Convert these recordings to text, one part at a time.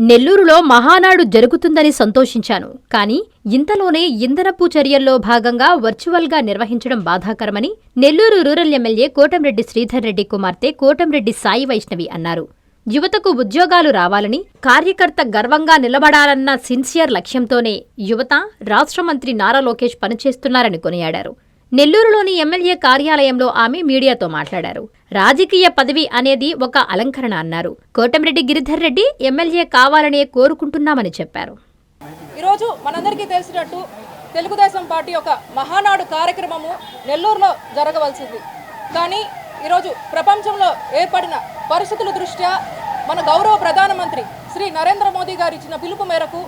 నెల్లూరులో మహానాడు జరుగుతుందని సంతోషించాను. కానీ ఇంతలోనే ఇంధనపు చర్యల్లో భాగంగా వర్చువల్గా నిర్వహించడం బాధాకరమని నెల్లూరు రూరల్ ఎమ్మెల్యే కోటంరెడ్డి శ్రీధర్ రెడ్డి కుమార్తె కోటంరెడ్డి సాయి వైష్ణవి అన్నారు. యువతకు ఉద్యోగాలు రావాలని, కార్యకర్త గర్వంగా నిలబడాలన్న సిన్సియర్ లక్ష్యంతోనే యువత, రాష్ట్ర మంత్రి నారా లోకేష్ పనిచేస్తున్నారని కొనియాడారు. నెల్లూరులోని ఎమ్మెల్యే కార్యాలయంలో ఆమె మీడియాతో మాట్లాడారు. రాజకీయ పదవి అనేది ఒక అలంకరణ అన్నారు. కోటంరెడ్డి గిరిధర్ రెడ్డి ఎమ్మెల్యే కావాలనే కోరుకుంటున్నామని చెప్పారు. ఈరోజు మనందరికీ తెలిసినట్టు తెలుగుదేశం పార్టీ యొక్క మహానాడు కార్యక్రమము నెల్లూరులో జరగవలసింది. కానీ ఈరోజు ప్రపంచంలో ఏర్పడిన పరిస్థితుల దృష్ట్యా మన గౌరవ ప్రధానమంత్రి శ్రీ నరేంద్ర మోదీ గారు ఇచ్చిన పిలుపు మేరకు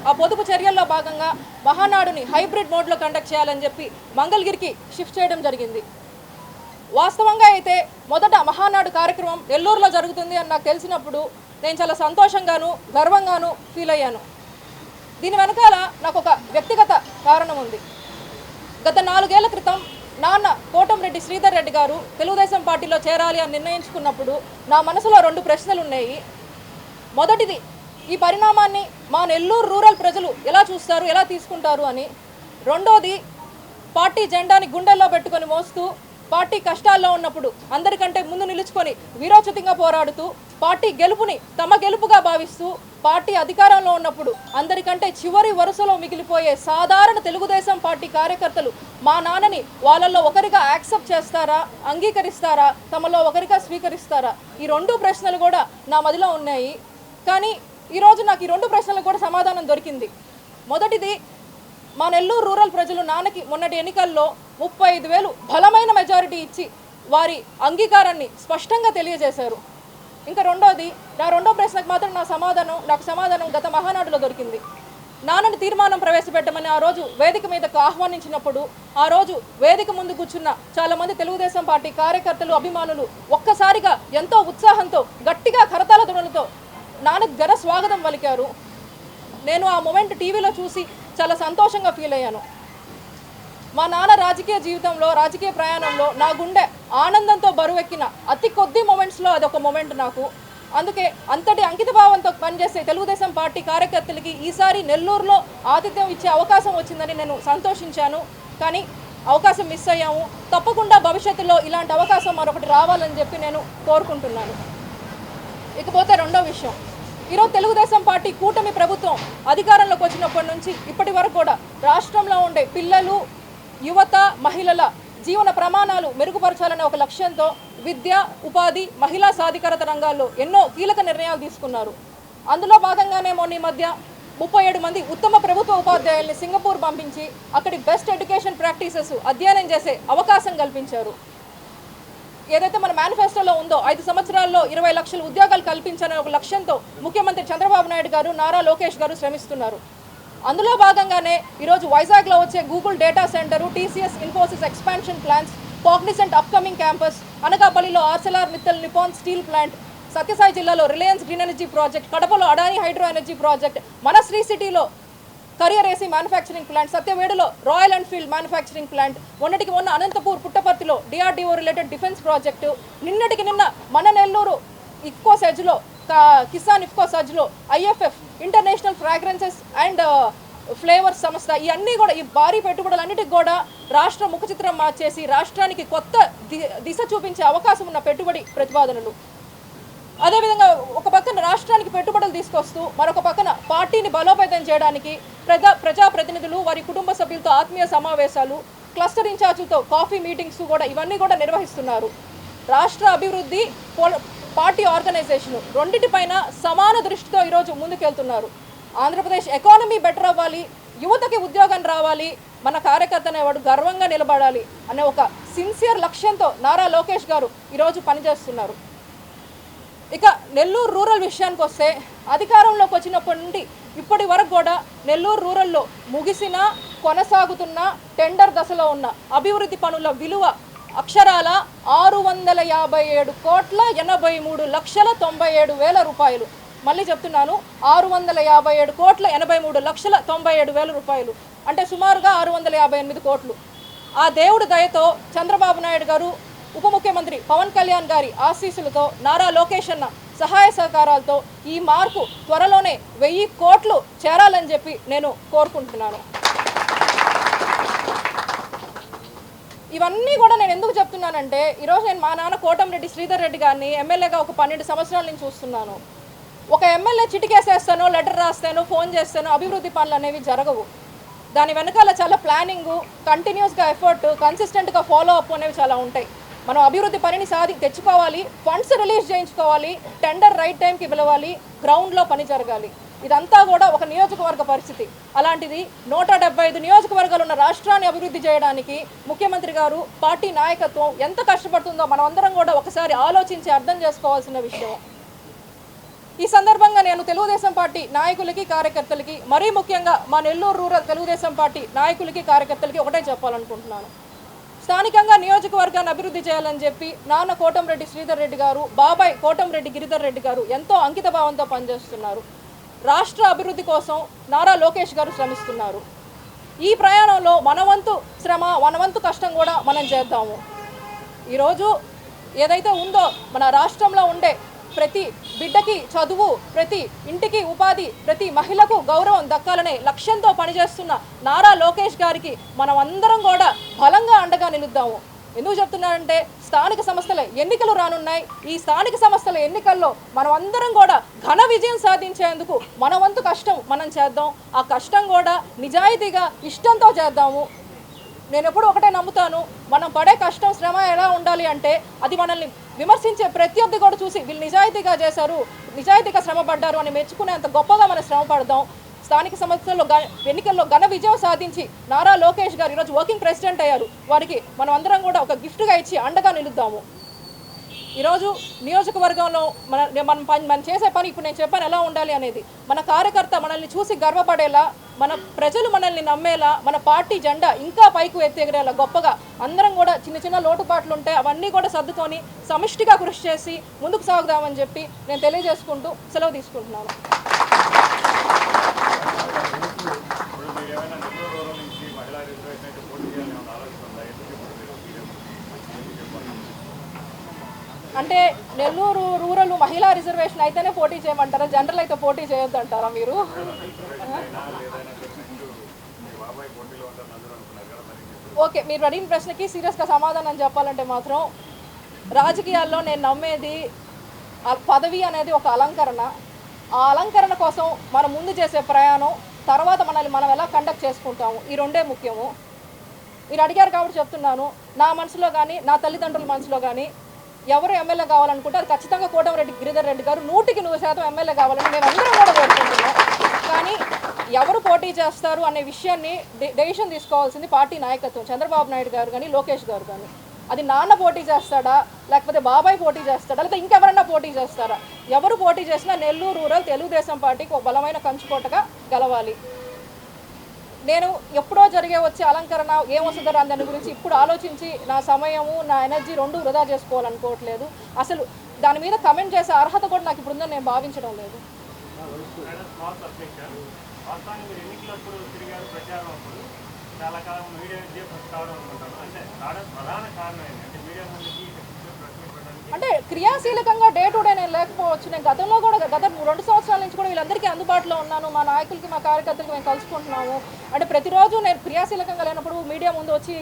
ఆ పొదుపు చర్యల్లో భాగంగా మహానాడుని హైబ్రిడ్ మోడ్లో కండక్ట్ చేయాలని చెప్పి మంగళగిరికి షిఫ్ట్ చేయడం జరిగింది. వాస్తవంగా అయితే మొదట మహానాడు కార్యక్రమం నెల్లూరులో జరుగుతుంది అని నాకు తెలిసినప్పుడు నేను చాలా సంతోషంగాను గర్వంగాను ఫీల్ అయ్యాను. దీని వెనకాల నాకు ఒక వ్యక్తిగత కారణం ఉంది. గత 4 ఏళ్ల క్రితం నాన్న కోటంరెడ్డి శ్రీధర్ రెడ్డి గారు తెలుగుదేశం పార్టీలో చేరాలి అని నిర్ణయించుకున్నప్పుడు నా మనసులో 2 ప్రశ్నలు ఉన్నాయి. మొదటిది, ఈ పరిణామాన్ని మా నెల్లూరు రూరల్ ప్రజలు ఎలా చూస్తారు, ఎలా తీసుకుంటారు అని. రెండోది, పార్టీ జెండాని గుండెల్లో పెట్టుకొని మోస్తూ పార్టీ కష్టాల్లో ఉన్నప్పుడు అందరికంటే ముందు నిలుచుకొని వీరోచితంగా పోరాడుతూ పార్టీ గెలుపుని తమ గెలుపుగా భావిస్తూ పార్టీ అధికారంలో ఉన్నప్పుడు అందరికంటే చివరి వరుసలో మిగిలిపోయే సాధారణ తెలుగుదేశం పార్టీ కార్యకర్తలు మా నాన్నని వాళ్ళల్లో ఒకరిగా యాక్సెప్ట్ చేస్తారా, అంగీకరిస్తారా, తమలో ఒకరిగా స్వీకరిస్తారా? ఈ 2 ప్రశ్నలు కూడా నా మదిలో ఉన్నాయి. కానీ ఈరోజు నాకు ఈ 2 ప్రశ్నలకు కూడా సమాధానం దొరికింది. మొదటిది, మా నెల్లూరు రూరల్ ప్రజలు నాన్నకి మొన్నటి ఎన్నికల్లో 35,000 బలమైన మెజారిటీ ఇచ్చి వారి అంగీకారాన్ని స్పష్టంగా తెలియజేశారు. ఇంకా రెండోది, నా 2వ ప్రశ్నకు మాత్రం నాకు సమాధానం గత మహానాడులో దొరికింది. నాన్నని తీర్మానం ప్రవేశపెట్టమని ఆ రోజు వేదిక మీదకు ఆహ్వానించినప్పుడు ఆ రోజు వేదిక ముందు కూర్చున్న చాలామంది తెలుగుదేశం పార్టీ కార్యకర్తలు, అభిమానులు ఒక్కసారిగా ఎంతో ఉత్సాహంతో గట్టిగా కరతాళ ధ్వనులతో నాన్నకు ఘన స్వాగతం పలికారు. నేను ఆ మూమెంట్ టీవీలో చూసి చాలా సంతోషంగా ఫీల్ అయ్యాను. మా నాన్న రాజకీయ జీవితంలో, రాజకీయ ప్రయాణంలో నా గుండె ఆనందంతో బరువెక్కిన అతి కొద్ది మూమెంట్స్లో అదొక మూమెంట్ నాకు. అందుకే అంతటి అంకితభావంతో పనిచేసే తెలుగుదేశం పార్టీ కార్యకర్తలకి ఈసారి నెల్లూరులో ఆతిథ్యం ఇచ్చే అవకాశం వచ్చిందని నేను సంతోషించాను. కానీ అవకాశం మిస్ అయ్యాము. తప్పకుండా భవిష్యత్తులో ఇలాంటి అవకాశం మరొకటి రావాలని చెప్పి నేను కోరుకుంటున్నాను. ఇకపోతే రెండో విషయం, ఈరోజు తెలుగుదేశం పార్టీ కూటమి ప్రభుత్వం అధికారంలోకి వచ్చినప్పటి నుంచి ఇప్పటి వరకు కూడా రాష్ట్రంలో ఉండే పిల్లలు, యువత, మహిళల జీవన ప్రమాణాలు మెరుగుపరచాలనే ఒక లక్ష్యంతో విద్య, ఉపాధి, మహిళా సాధికారత రంగాల్లో ఎన్నో కీలక నిర్ణయాలు తీసుకున్నారు. అందులో భాగంగానే మొన్న ఈ మధ్య 37 మంది ఉత్తమ ప్రభుత్వ ఉపాధ్యాయుల్ని సింగపూర్ పంపించి అక్కడి బెస్ట్ ఎడ్యుకేషన్ ప్రాక్టీసెస్ అధ్యయనం చేసే అవకాశం కల్పించారు. ఏదైతే మన మేనిఫెస్టోలో ఉందో 5 సంవత్సరాల్లో 20 లక్షల ఉద్యోగాలు కల్పించాలనే ఒక లక్ష్యంతో ముఖ్యమంత్రి చంద్రబాబు నాయుడు గారు, నారా లోకేష్ గారు శ్రమిస్తున్నారు. అందులో భాగంగానే ఈరోజు వైజాగ్లో వచ్చే Google data center, TCS Infosys expansion plans, Cognizant upcoming campus, అనకాపల్లిలో Arcelor Mittal Nippon steel plant, Satya Sai జిల్లాలో రిలయన్స్ గ్రీన్ ఎనర్జీ ప్రాజెక్ట్, కడపలో అడానీ హైడ్రో ఎనర్జీ ప్రాజెక్ట్, మన శ్రీ సిటీలో కరియర్ ఏసీ మ్యానుఫ్యాక్చరింగ్ ప్లాంట్, సత్యవేడులో రాయల్ ఎన్ఫీల్డ్ మ్యానుఫ్యాక్చరింగ్ ప్లాంట్, మొన్న అనంతపూర్ పుట్టపర్తిలో డిఆర్డీఓ రిలేటెడ్ డిఫెన్స్ ప్రాజెక్టు, నిన్న మన నెల్లూరు ఇఫ్కో సెజ్లో కిసాన్ ఇఫ్కో సజ్లో IFF international fragrances and flavours సంస్థ, ఇవన్నీ కూడా ఈ భారీ పెట్టుబడులన్నిటికి కూడా రాష్ట్ర ముఖ చిత్రం మార్చేసి రాష్ట్రానికి కొత్త దిశ చూపించే అవకాశం ఉన్న పెట్టుబడి ప్రతిపాదనలు. అదేవిధంగా ఒక పక్కన రాష్ట్రానికి పెట్టుబడులు తీసుకొస్తూ మరొక పక్కన పార్టీని బలోపేతం చేయడానికి ప్రజాప్రతినిధులు, వారి కుటుంబ సభ్యులతో ఆత్మీయ సమావేశాలు, క్లస్టర్ ఇన్ఛార్జులతో కాఫీ మీటింగ్స్ కూడా ఇవన్నీ కూడా నిర్వహిస్తున్నారు. రాష్ట్ర అభివృద్ధి, పార్టీ ఆర్గనైజేషన్ రెండింటిపైన సమాన దృష్టితో ఈరోజు ముందుకెళ్తున్నారు. ఆంధ్రప్రదేశ్ ఎకానమీ బెటర్ అవ్వాలి, యువతకి ఉద్యోగం రావాలి, మన కార్యకర్త అనేవాడు గర్వంగా నిలబడాలి అనే ఒక సిన్సియర్ లక్ష్యంతో నారా లోకేష్ గారు ఈరోజు పనిచేస్తున్నారు. ఇక నెల్లూరు రూరల్ విషయానికి వస్తే, అధికారంలోకి వచ్చినప్పటి నుండి ఇప్పటి వరకు కూడా నెల్లూరు రూరల్లో ముగిసిన, కొనసాగుతున్న, టెండర్ దశలో ఉన్న అభివృద్ధి పనుల విలువ అక్షరాల 657,83,97,000 రూపాయలు. మళ్ళీ చెప్తున్నాను, 657,83,97,000 రూపాయలు, అంటే సుమారుగా 658 కోట్లు. ఆ దేవుడి దయతో చంద్రబాబు నాయుడు గారు, ఉప ముఖ్యమంత్రి పవన్ కళ్యాణ్ గారి ఆశీస్సులతో నారా లోకేష్ అన్న సహాయ సహకారాలతో ఈ మార్పు త్వరలోనే 1000 కోట్లు చేరాలని చెప్పి నేను కోరుకుంటున్నాను. ఇవన్నీ కూడా నేను ఎందుకు చెప్తున్నానంటే ఈరోజు నేను మా నాన్న కోటంరెడ్డి శ్రీధర్ రెడ్డి గారిని ఎమ్మెల్యేగా ఒక 12 సంవత్సరాల నుంచి చూస్తున్నాను. ఒక ఎమ్మెల్యే చిటికేసేస్తానో లెటర్ రాస్తానో ఫోన్ చేస్తానో అభివృద్ధి పనులు అనేవి జరగవు. దాని వెనకాల చాలా ప్లానింగు, కంటిన్యూస్గా ఎఫర్ట్, కన్సిస్టెంట్గా ఫాలో అప్ అనేవి చాలా ఉంటాయి. మనం అభివృద్ధి పనిని తెచ్చుకోవాలి, ఫండ్స్ రిలీజ్ చేయించుకోవాలి, టెండర్ రైట్ టైంకి పిలవాలి, గ్రౌండ్లో పని జరగాలి. ఇదంతా కూడా ఒక నియోజకవర్గ పరిస్థితి. అలాంటిది 175 నియోజకవర్గాలు ఉన్న రాష్ట్రాన్ని అభివృద్ధి చేయడానికి ముఖ్యమంత్రి గారు, పార్టీ నాయకత్వం ఎంత కష్టపడుతుందో మనం అందరం కూడా ఒకసారి ఆలోచించి అర్థం చేసుకోవాల్సిన విషయం. ఈ సందర్భంగా నేను తెలుగుదేశం పార్టీ నాయకులకి, కార్యకర్తలకి, మరీ ముఖ్యంగా మా నెల్లూరు రూరల్ తెలుగుదేశం పార్టీ నాయకులకి, కార్యకర్తలకి ఒకటే చెప్పాలనుకుంటున్నాను. స్థానికంగా నియోజకవర్గాన్ని అభివృద్ధి చేయాలని చెప్పి నాన్న కోటంరెడ్డి శ్రీధర్ రెడ్డి గారు, బాబాయ్ కోటంరెడ్డి గిరిధర్ రెడ్డి గారు ఎంతో అంకిత భావంతో పనిచేస్తున్నారు. రాష్ట్ర అభివృద్ధి కోసం నారా లోకేష్ గారు శ్రమిస్తున్నారు. ఈ ప్రయాణంలో మనవంతు శ్రమ, మనవంతు కష్టం కూడా మనం చేద్దాము. ఈరోజు ఏదైతే ఉందో మన రాష్ట్రంలో ఉండే ప్రతి బిడ్డకి చదువు, ప్రతి ఇంటికి ఉపాధి, ప్రతి మహిళకు గౌరవం దక్కాలనే లక్ష్యంతో పనిచేస్తున్న నారా లోకేష్ గారికి మనం అందరం కూడా బలంగా అండగా నిలుద్దాము. ఎందుకు చెప్తున్నానంటే స్థానిక సంస్థల ఎన్నికలు రానున్నాయి. ఈ స్థానిక సంస్థల ఎన్నికల్లో మనం అందరం కూడా ఘన విజయం సాధించేందుకు మన వంతు కష్టం మనం చేద్దాం. ఆ కష్టం కూడా నిజాయితీగా, ఇష్టంతో చేద్దాము. నేను ఎప్పుడు ఒకటే నమ్ముతాను, మనం పడే కష్టం, శ్రమ ఎలా ఉండాలి అంటే అది మనల్ని విమర్శించే ప్రత్యర్థి కూడా చూసి వీళ్ళు నిజాయితీగా చేశారు, నిజాయితీగా శ్రమ పడ్డారు అని మెచ్చుకునేంత గొప్పగా మనం శ్రమ పడదాం. స్థానిక సంస్థల్లో ఎన్నికల్లో ఘన విజయం సాధించి నారా లోకేష్ గారు ఈరోజు వర్కింగ్ ప్రెసిడెంట్ అయ్యారు. వారికి మనం అందరం కూడా ఒక గిఫ్ట్గా ఇచ్చి అండగా నిలుద్దాము. ఈరోజు నియోజకవర్గంలో మనం చేసే పని ఇప్పుడు నేను చెప్పాను ఎలా ఉండాలి అనేది. మన కార్యకర్త మనల్ని చూసి గర్వపడేలా, మన ప్రజలు మనల్ని నమ్మేలా, మన పార్టీ జెండా ఇంకా పైకి ఎత్తేగరేలా గొప్పగా అందరం కూడా చిన్న చిన్న లోటుపాట్లు ఉంటే అవన్నీ కూడా సర్దుకొని సమిష్టిగా కృషి చేసి ముందుకు సాగుదామని చెప్పి నేను తెలియజేసుకుంటూ సెలవు తీసుకుంటున్నాను. అంటే నెల్లూరు రూరల్ మహిళా రిజర్వేషన్ అయితేనే పోటీ చేయమంటారా, జనరల్ అయితే పోటీ చేయొద్దు అంటారా మీరు? ఓకే, మీరు అడిగిన ప్రశ్నకి సీరియస్గా సమాధానం చెప్పాలంటే మాత్రం రాజకీయాల్లో నేను నమ్మేది పదవి అనేది ఒక అలంకరణ. ఆ అలంకరణ కోసం మనం ముందు చేసే ప్రయాణం, తర్వాత మనం ఎలా కండక్ట్ చేసుకుంటాము, ఈ రెండే ముఖ్యము. మీరు అడిగారు కాబట్టి చెప్తున్నాను, నా మనసులో కానీ నా తల్లిదండ్రుల మనసులో కానీ ఎవరు ఎమ్మెల్యే కావాలనుకుంటే అది ఖచ్చితంగా కోటంరెడ్డి గిరిధర్ రెడ్డి గారు 100% ఎమ్మెల్యే కావాలని మేము అందరం కూడా కోరుకుంటున్నాం. కానీ ఎవరు పోటీ చేస్తారు అనే విషయాన్ని డెసిషన్ తీసుకోవాల్సింది పార్టీ నాయకత్వం, చంద్రబాబు నాయుడు గారు కానీ లోకేష్ గారు కానీ. అది నాన్న పోటీ చేస్తాడా, లేకపోతే బాబాయ్ పోటీ చేస్తాడా, లేకపోతే ఇంకెవరన్నా పోటీ చేస్తారా? ఎవరు పోటీ చేసినా నెల్లూరు రూరల్ తెలుగుదేశం పార్టీకి ఒక బలమైన కంచుకోటగా గెలవాలి. నేను ఎప్పుడో వచ్చే అలంకరణ ఏమొస్తుందో దాని గురించి ఇప్పుడు ఆలోచించి నా సమయము, నా ఎనర్జీ రెండు వృధా చేసుకోవాలనుకోవట్లేదు. అసలు దాని మీద కమెంట్ చేసే అర్హత కూడా నాకు ఇప్పుడు ఉందని నేను భావించడం లేదు. అంటే క్రియాశీలకంగా డే టు డే నేను లేకపోవచ్చు. నేను గతంలో కూడా గత 2 సంవత్సరాల నుంచి కూడా వీళ్ళందరికీ అందుబాటులో ఉన్నాను. మా నాయకులకి, మా కార్యకర్తలకి మేము కలుసుకుంటున్నాము. అంటే ప్రతిరోజు నేను క్రియాశీలకంగా లేనప్పుడు మీడియా ముందు వచ్చి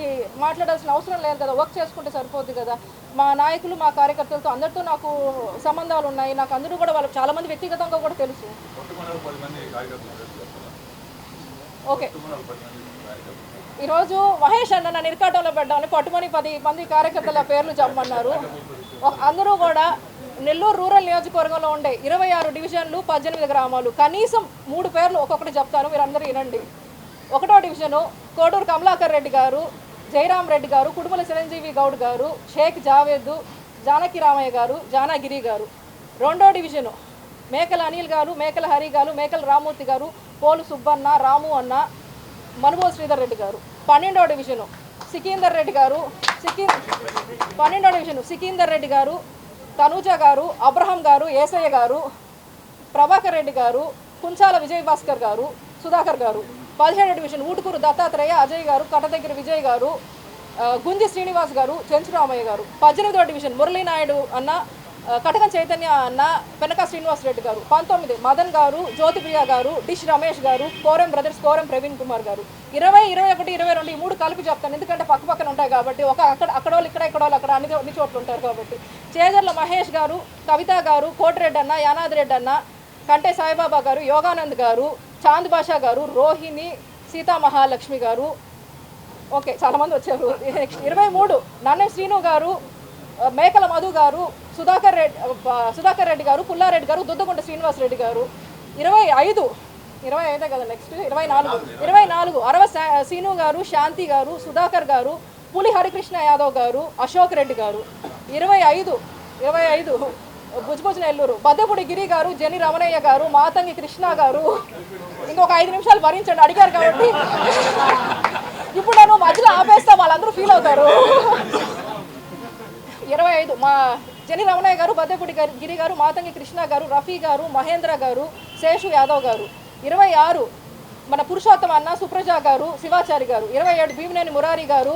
మాట్లాడాల్సిన అవసరం లేదు కదా, వర్క్ చేసుకుంటే సరిపోద్ది కదా. మా నాయకులు, మా కార్యకర్తలతో అందరితో నాకు సంబంధాలు ఉన్నాయి. నాకు అందరూ కూడా వాళ్ళు చాలామంది వ్యక్తిగతంగా కూడా తెలుసు. ఓకే, ఈరోజు మహేష్ అన్న నన్ను ఇరకాటంలో పెట్టామని పట్టుమని 10 మంది కార్యకర్తల పేర్లు చెప్పమన్నారు. అందరూ కూడా నెల్లూరు రూరల్ నియోజకవర్గంలో ఉండే 26 డివిజన్లు, 18 గ్రామాలు, కనీసం 3 పేర్లు ఒక్కొక్కటి చెప్తాను, మీరు అందరూ వినండి. 1వ డివిజను కోడూరు కమలాకర్ రెడ్డి గారు, జయరాం రెడ్డి గారు, కుడుమల చిరంజీవి గౌడ్ గారు, షేక్ జావేద్, జానకి రామయ్య గారు, జానాగిరి గారు. 2వ డివిజను మేకల అనిల్ గారు, మేకల హరి గారు, మేకల రామూర్తి గారు, పోలు సుబ్బన్న, రాము అన్న, మనుబోల్ శ్రీధర్ రెడ్డి గారు. 12వ డివిజను సికిందర్ రెడ్డి గారు, 12వ డివిజను సికిందర్ రెడ్డి గారు, తనూజ గారు, అబ్రహం గారు, ఏసయ్య గారు, ప్రభాకర్ రెడ్డి గారు, కుంచాల విజయభాస్కర్ గారు, సుధాకర్ గారు. 17వ డివిజన్ ఊటుకూరు దత్తాత్రేయ, అజయ్ గారు, కటదగ్గర విజయ్ గారు, గుంజి శ్రీనివాస్ గారు, చెంచురామయ్య గారు. 18వ డివిజన్ మురళీనాయుడు అన్న, కటకం చైతన్య అన్న, పెనక శ్రీనివాస్ రెడ్డి గారు. 19 మదన్ గారు, జ్యోతిప్రియ గారు, డిష్ రమేష్ గారు, కోరం బ్రదర్స్, కోరం ప్రవీణ్ కుమార్ గారు. 20, 21, 22 ఈ 3 కలిపి చెప్తాను, ఎందుకంటే పక్క పక్కన ఉంటాయి కాబట్టి. అక్కడ వాళ్ళు ఇక్కడ వాళ్ళు అక్కడ అన్ని చోట్ల ఉంటారు కాబట్టి. చేజర్ల మహేష్ గారు, కవిత గారు, కోటిరెడ్డి అన్న, యానాది రెడ్డి అన్న, కంటే సాయిబాబా గారు, యోగానంద్ గారు, చాంద్ బాషా గారు, రోహిణి, సీతా మహాలక్ష్మి గారు. ఓకే, చాలామంది వచ్చారు. 23 నన్నే శ్రీను గారు, మేకల మధు గారు, సుధాకర్ రెడ్డి గారు, పుల్లారెడ్డి గారు, దుద్దగుంట శ్రీనివాస్ రెడ్డి గారు. 25 కదా, నెక్స్ట్ 24 అరవ సీను గారు, శాంతి గారు, సుధాకర్ గారు, పులి హరికృష్ణ యాదవ్ గారు, అశోక్ రెడ్డి గారు. 25 భుజ్భుజ్ నెల్లూరు, బద్దెపూడి గిరి గారు, జని రమణయ్య గారు, మాతంగి కృష్ణ గారు. ఇంకొక 5 నిమిషాలు భరించండి, అడిగారు కాబట్టి. ఇప్పుడు నేను మధ్యలో ఆపేస్తా, వాళ్ళందరూ ఫీల్ అవుతారు. 25 మా జని రమణయ్య గారు, బద్దెపూడి గిరి గారు, మాతంగి కృష్ణ గారు, రఫీ గారు, మహేంద్ర గారు, శేషు యాదవ్ గారు. 26 మన పురుషోత్తమ అన్న, సుప్రజ గారు, శివాచారి గారు. 27 భీమినేని మురారి గారు,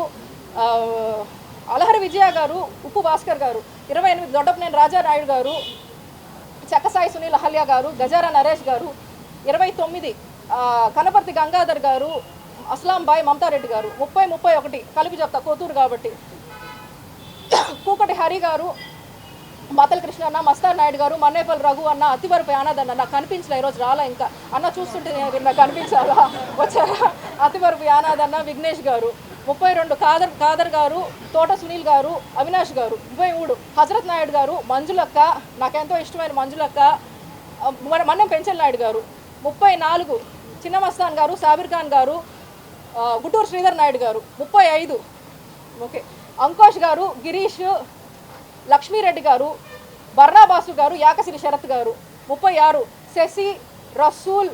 అలహరి విజయ గారు, ఉప్పు భాస్కర్ గారు. 28 దొడ్డపనేని రాజానాయుడు గారు, చక్కసాయి సునీల్ అహల్య గారు, గజారా నరేష్ గారు. 29 కనపర్తి గంగాధర్ గారు, అస్లాం బాయ్ మమతారెడ్డి గారు. 30, 31 కలిపి చెప్తా, కోతూరు కాబట్టి. కూకటి హరి గారు, మాతల కృష్ణ అన్న, మస్తార్ నాయుడు గారు, మన్నేపల్లి రఘు అన్న, అతివరపు ఆనాద్ అన్న. నాకు కనిపించలే ఈరోజు, రాలా ఇంకా. అన్న చూస్తుంటే నాకు కనిపించాలా, వచ్చారా? అతివరపు ఆనాద్ అన్న, విఘ్నేష్ గారు. 32 కాదర్ గారు, తోట సునీల్ గారు, అవినాష్ గారు. 33 హజరత్ నాయుడు గారు, మంజులక్క, నాకెంతో ఇష్టమైన మంజులక్క, మన్నం పెంచల్ నాయుడు గారు. 34 చిన్న మస్తాన్ గారు, సాబిర్ ఖాన్ గారు, గుంటూరు శ్రీధర్ నాయుడు గారు. 35 ఓకే అంకోష్ గారు, గిరీష్, లక్ష్మీరెడ్డి గారు, బర్రాబాసు గారు, యాకసిరి శరత్ గారు. 36 శశి, రసూల్,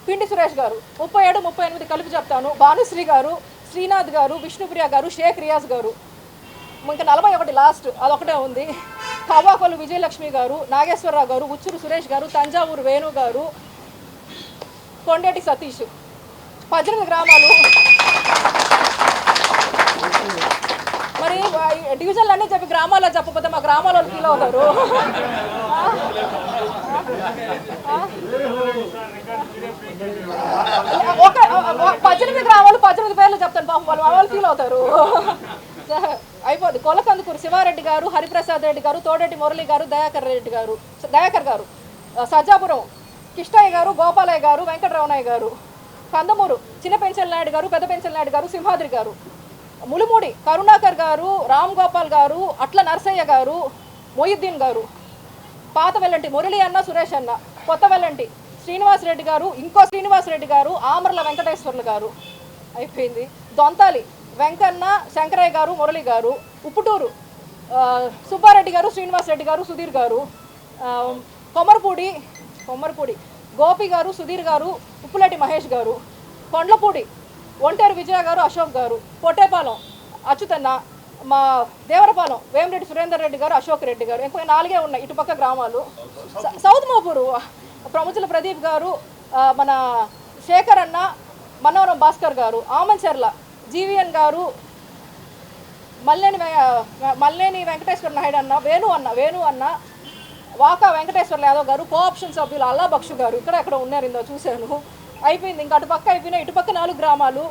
పిండి సురేష్ గారు. 37, 38 కలిపి చెప్తాను, భానుశ్రీ గారు, శ్రీనాథ్ గారు, విష్ణుప్రియ గారు, షేక్ రియాజ్ గారు. ఇంకా 41 లాస్ట్, అదొకటే ఉంది. కవ్వాకొల్లు విజయలక్ష్మి గారు, నాగేశ్వరరావు గారు, ఉచ్చూరు సురేష్ గారు, తంజావూరు వేణు గారు, కొండేటి సతీష్. 18 గ్రామాలు. మరి డివిజన్లు అన్నీ చెప్పి గ్రామాల్లో చెప్పకపోతే మా గ్రామాల వాళ్ళు ఫీల్ అవుతారు. ఒక 18 గ్రామాలు 18 పేర్లు చెప్తాను, పాపం వాళ్ళు ఫీల్ అవుతారు. అయిపోద్ది. కొలకందుకూరు శివారెడ్డి గారు, హరిప్రసాద్ రెడ్డి గారు, తోడేటి మురళి గారు, దయాకర్ గారు, సజ్జాపురం కిష్టయ్య గారు, గోపాలయ్య గారు, వెంకటరమణయ్య గారు. కందమూరు చిన్న పెంచల్ నాయుడు గారు, పెద్ద పెంచల్ నాయుడు గారు, సింహాద్రి గారు. ములుమూడి కరుణాకర్ గారు, రామ్ గోపాల్ గారు, అట్ల నరసయ్య గారు, మొయిద్దీన్ గారు. పాత వెల్లంటి మురళి అన్న, సురేష్ అన్న. కొత్త వెల్లంటి శ్రీనివాస్ రెడ్డి గారు, ఇంకో శ్రీనివాస్ రెడ్డి గారు, ఆమర్ల వెంకటేశ్వర్లు గారు. అయిపోయింది. దొంతాలి వెంకన్న, శంకరయ్య గారు, మురళి గారు. ఉప్పుటూరు సుబ్బారెడ్డి గారు, శ్రీనివాస్ రెడ్డి గారు, సుధీర్ గారు. కొమ్మరపూడి గోపి గారు, సుధీర్ గారు, ఉప్పులేటి మహేష్ గారు. కొండ్లపూడి ఒంటేరు విజయ గారు, అశోక్ గారు. పొట్టేపాలెం అచ్యుతన్న, మా దేవరపాలెం వేమిరెడ్డి సురేందర్ రెడ్డి గారు, అశోక్ రెడ్డి గారు. ఇంకో 4 ఉన్నాయి ఇటుపక్క గ్రామాలు. సౌత్ మోపూరు ప్రముచుల ప్రదీప్ గారు, మన శేఖర్ అన్న, మనవరం భాస్కర్ గారు. ఆమంచెర్ల జీవీఎన్ గారు, మల్లేని వెంకటేశ్వర నాయుడు అన్న, వేణు అన్న, వాకా వెంకటేశ్వర్ల యాదవ్ గారు. కోఆప్షన్ సభ్యులు అల్లా బక్షు గారు. ఇక్కడ ఉన్నారు, ఇందో చూశాను. అయిపోయింది. ఇంకా అటుపక్క అయిపోయినాయి. ఇటుపక్క 4 గ్రామాలు.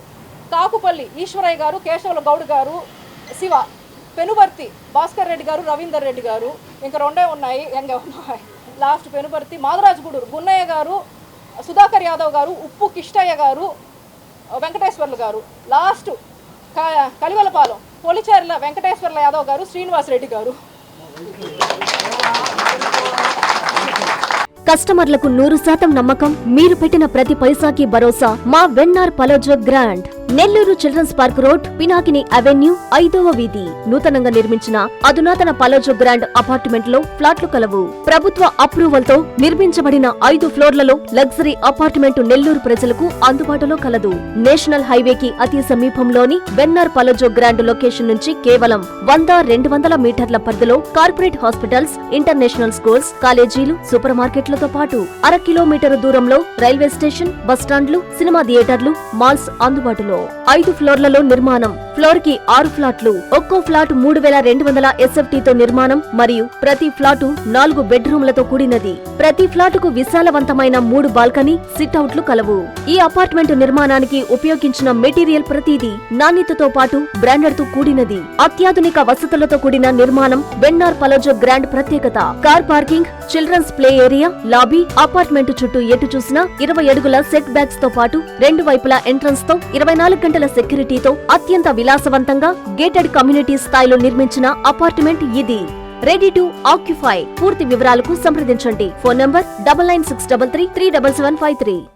కాకుపల్లి ఈశ్వరయ్య గారు, కేశవుల గౌడ్ గారు, శివ, పెనుబర్తి భాస్కర్ రెడ్డి గారు, రవీందర్ రెడ్డి గారు. ఇంకా 2 ఉన్నాయి. లాస్ట్ పెనుబర్తి మాదరాజుగూడూరు గున్నయ్య గారు, సుధాకర్ యాదవ్ గారు, ఉప్పు కిష్టయ్య గారు, వెంకటేశ్వర్లు గారు. లాస్ట్ కలివెలపాలెం పొలిచేర్ల వెంకటేశ్వర్ల యాదవ్ గారు, శ్రీనివాస్ రెడ్డి గారు. కస్టమర్లకు 100% నమ్మకం, మీరు పెట్టిన ప్రతి పైసాకి భరోసా మా VNR పలోజో grand. Nellore children's park road, Pinakini avenue, 5వ వీధి. నూతనంగా నిర్మించిన అధునాతన పలోజో గ్రాండ్ అపార్ట్మెంట్ లో ఫ్లాట్లు కలవు. ప్రభుత్వ అప్రూవల్ తో నిర్మించబడిన 5 ఫ్లోర్లలో లగ్జరీ అపార్ట్మెంట్ నెల్లూరు ప్రజలకు అందుబాటులో కలదు. నేషనల్ హైవేకి అతి సమీపంలోని వెన్నార్ పలోజో గ్రాండ్ లొకేషన్ నుంచి కేవలం 100-200 మీటర్ల పరిధిలో కార్పొరేట్ హాస్పిటల్స్, ఇంటర్నేషనల్ స్కూల్స్, కాలేజీలు, సూపర్ మార్కెట్లతో పాటు 1/2 కిలోమీటరు దూరంలో రైల్వే స్టేషన్, బస్టాండ్లు, సినిమా థియేటర్లు, మాల్స్ అందుబాటులో. 5 ఫ్లోర్లలో నిర్మాణం. ఫ్లోర్ కి 6 ఫ్లాట్లు. ఒక్కో ఫ్లాట్ 3200 SFT తో నిర్మాణం మరియు ప్రతి ఫ్లాటు 4 బెడ్రూమ్లతో కూడినది. ప్రతి ఫ్లాటుకు విశాలవంతమైన 3 బాల్కనీ, సిట్అవుట్లు కలవు. ఈ అపార్ట్మెంట్ నిర్మాణానికి ఉపయోగించిన మెటీరియల్ ప్రతిదీ నాణ్యతతో పాటు బ్రాండెడ్ తో కూడినది. అత్యాధునిక వసతులతో కూడిన నిర్మాణం వెన్నార్ పలోజో గ్రాండ్ ప్రత్యేకత. Car parking, children's play area, lobby, apartment చుట్టూ ఎటు చూసినా 20 అడుగుల సెట్ బ్యాక్స్ తో పాటు 2 వైపులా ఎంట్రన్స్ తో 24 గంటల సెక్యూరిటీతో అత్యంత విలాసవంతంగా గేటెడ్ కమ్యూనిటీ స్థాయిలో నిర్మించిన అపార్ట్మెంట్ ఇది. Ready to occupy. పూర్తి వివరాలకు సంప్రదించండి. Phone number 9963337753.